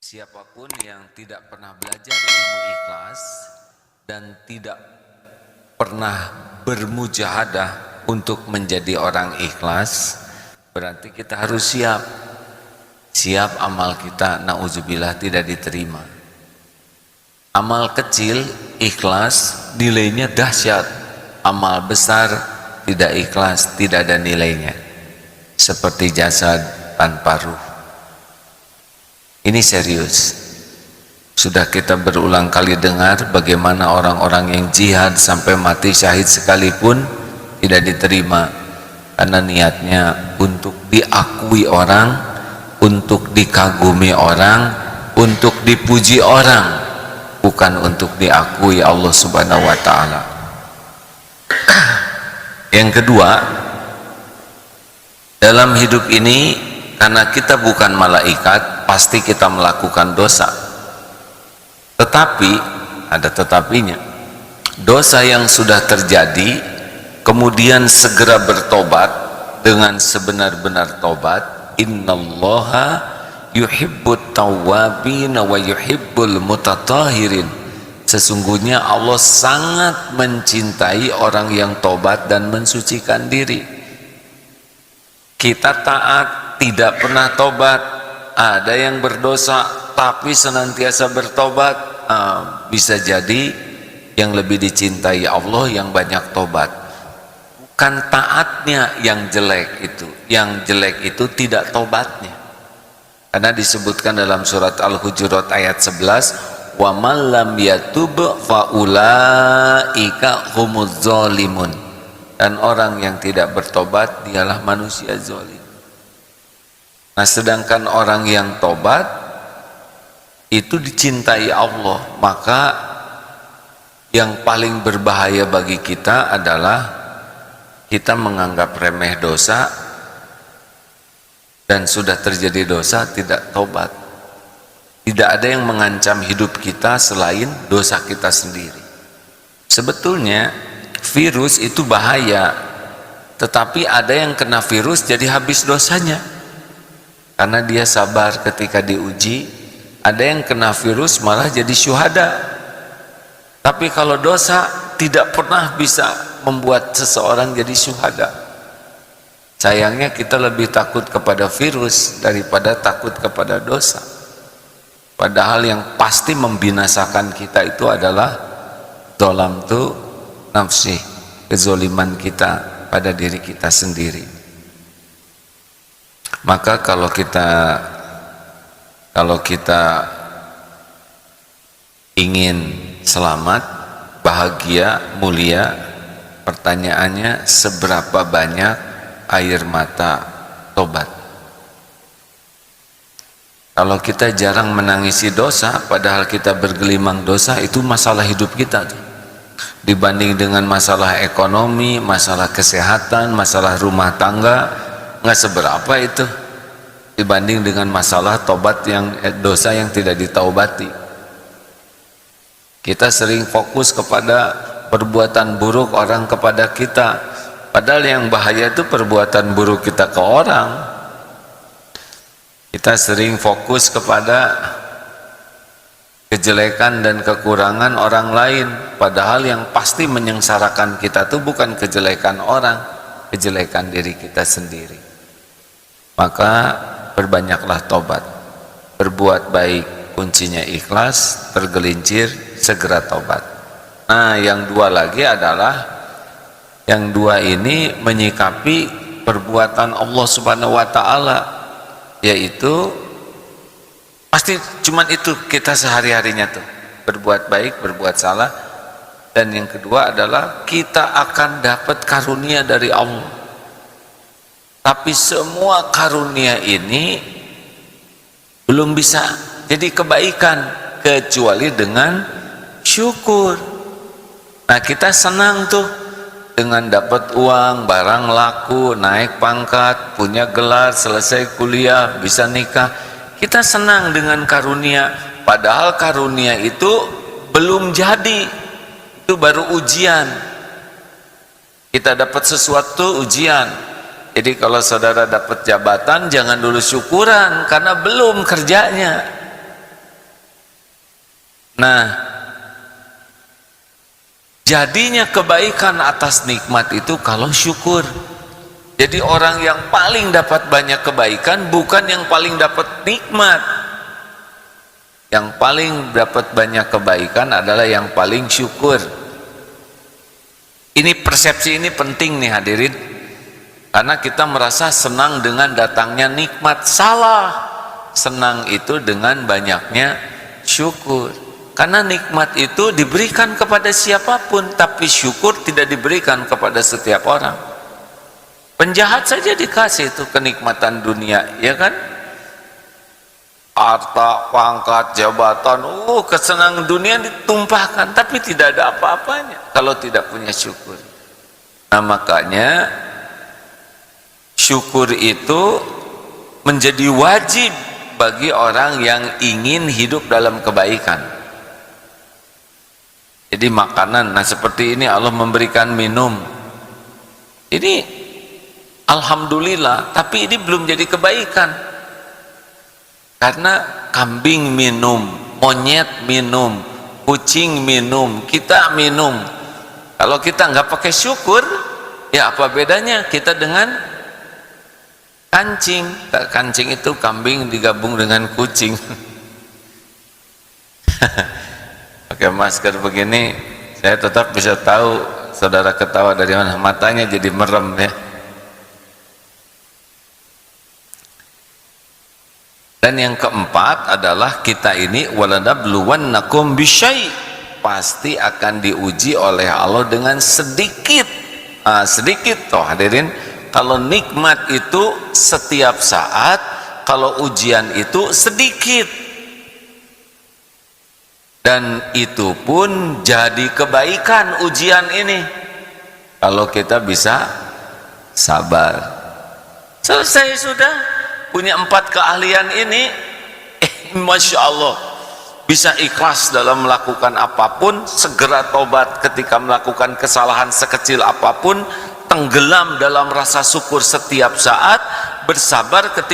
Siapapun yang tidak pernah belajar ilmu ikhlas dan tidak pernah bermujahadah untuk menjadi orang ikhlas, berarti kita harus siap amal kita na'udzubillah tidak diterima. Amal kecil ikhlas nilainya dahsyat, amal besar tidak ikhlas tidak ada nilainya, seperti jasad tanpa ruh. Ini serius. Sudah kita berulang kali dengar bagaimana orang-orang yang jihad sampai mati syahid sekalipun tidak diterima karena niatnya untuk diakui orang, untuk dikagumi orang, untuk dipuji orang, bukan untuk diakui Allah Subhanahu wa taala. Yang kedua, dalam hidup ini karena kita bukan malaikat, pasti kita melakukan dosa. Tetapi, ada tetapinya, dosa yang sudah terjadi, kemudian segera bertobat dengan sebenar-benar tobat. Innallaha yuhibbut tawwabin wa yuhibbul mutatahhirin. Sesungguhnya Allah sangat mencintai orang yang tobat dan mensucikan diri. Kita taat, tidak pernah tobat, ada yang berdosa tapi senantiasa bertobat, bisa jadi yang lebih dicintai Allah yang banyak tobat. Bukan taatnya yang jelek itu, yang jelek itu tidak tobatnya. Karena disebutkan dalam surat Al-Hujurat ayat 11, wa man lam yatub fa ulaika humuz zalimun. Dan orang yang tidak bertobat dialah manusia zalim. Nah, sedangkan orang yang tobat itu dicintai Allah, maka yang paling berbahaya bagi kita adalah kita menganggap remeh dosa dan sudah terjadi dosa tidak tobat. Tidak ada yang mengancam hidup kita selain dosa kita sendiri. Sebetulnya virus itu bahaya, tetapi ada yang kena virus jadi habis dosanya karena dia sabar ketika diuji. Ada yang kena virus malah jadi syuhada. Tapi kalau dosa tidak pernah bisa membuat seseorang jadi syuhada. Sayangnya kita lebih takut kepada virus daripada takut kepada dosa. Padahal yang pasti membinasakan kita itu adalah zalam tu nafsi, kezoliman kita pada diri kita sendiri. Maka kalau kita ingin selamat, bahagia, mulia, pertanyaannya seberapa banyak air mata tobat. Kalau kita jarang menangisi dosa padahal kita bergelimang dosa, itu masalah hidup kita tuh. Dibanding dengan masalah ekonomi, masalah kesehatan, masalah rumah tangga, nggak seberapa itu dibanding dengan masalah tobat yang dosa yang tidak ditaubati. Kita sering fokus kepada perbuatan buruk orang kepada kita, padahal yang bahaya itu perbuatan buruk kita ke orang. Kita sering fokus kepada kejelekan dan kekurangan orang lain, padahal yang pasti menyengsarakan kita itu bukan kejelekan orang, kejelekan diri kita sendiri. Maka perbanyaklah tobat, berbuat baik kuncinya ikhlas, tergelincir segera tobat. Nah, yang dua lagi adalah, yang dua ini menyikapi perbuatan Allah Subhanahu wa taala, yaitu pasti cuman itu kita sehari-harinya tuh, berbuat baik, berbuat salah. Dan yang kedua adalah kita akan dapat karunia dari Allah. Tapi semua karunia ini belum bisa jadi kebaikan kecuali dengan syukur. Nah, kita senang tuh dengan dapat uang, barang laku, naik pangkat, punya gelar, selesai kuliah, bisa nikah. Kita senang dengan karunia, padahal karunia itu belum jadi, itu baru ujian. Kita dapat sesuatu ujian. Jadi kalau saudara dapat jabatan, jangan dulu syukuran karena belum kerjanya. Nah, jadinya kebaikan atas nikmat itu kalau syukur. Jadi orang yang paling dapat banyak kebaikan bukan yang paling dapat nikmat. Yang paling dapat banyak kebaikan adalah yang paling syukur. Ini persepsi ini penting nih hadirin. Karena kita merasa senang dengan datangnya nikmat. Salah. Senang itu dengan banyaknya syukur. Karena nikmat itu diberikan kepada siapapun, tapi syukur tidak diberikan kepada setiap orang. Penjahat saja dikasih itu kenikmatan dunia, ya kan? Harta, pangkat, jabatan, kesenangan dunia ditumpahkan, tapi tidak ada apa-apanya kalau tidak punya syukur. Nah, makanya syukur itu menjadi wajib bagi orang yang ingin hidup dalam kebaikan. Jadi makanan, nah seperti ini Allah memberikan minum. Ini alhamdulillah, tapi ini belum jadi kebaikan. Karena kambing minum, monyet minum, kucing minum, kita minum. Kalau kita nggak pakai syukur, ya apa bedanya kita dengan kancing? Kancing itu kambing digabung dengan kucing. Pakai masker begini, saya tetap bisa tahu saudara ketawa dari mana, matanya jadi merem ya. Dan yang keempat adalah kita ini walanabluwannakum bisyai', pasti akan diuji oleh Allah dengan sedikit. Sedikit toh hadirin, kalau nikmat itu setiap saat, kalau ujian itu sedikit. Dan itu pun jadi kebaikan ujian ini kalau kita bisa sabar. Selesai sudah, punya 4 keahlian ini, Masya Allah, bisa ikhlas dalam melakukan apapun, segera tobat ketika melakukan kesalahan sekecil apapun, tenggelam dalam rasa syukur setiap saat, bersabar ketika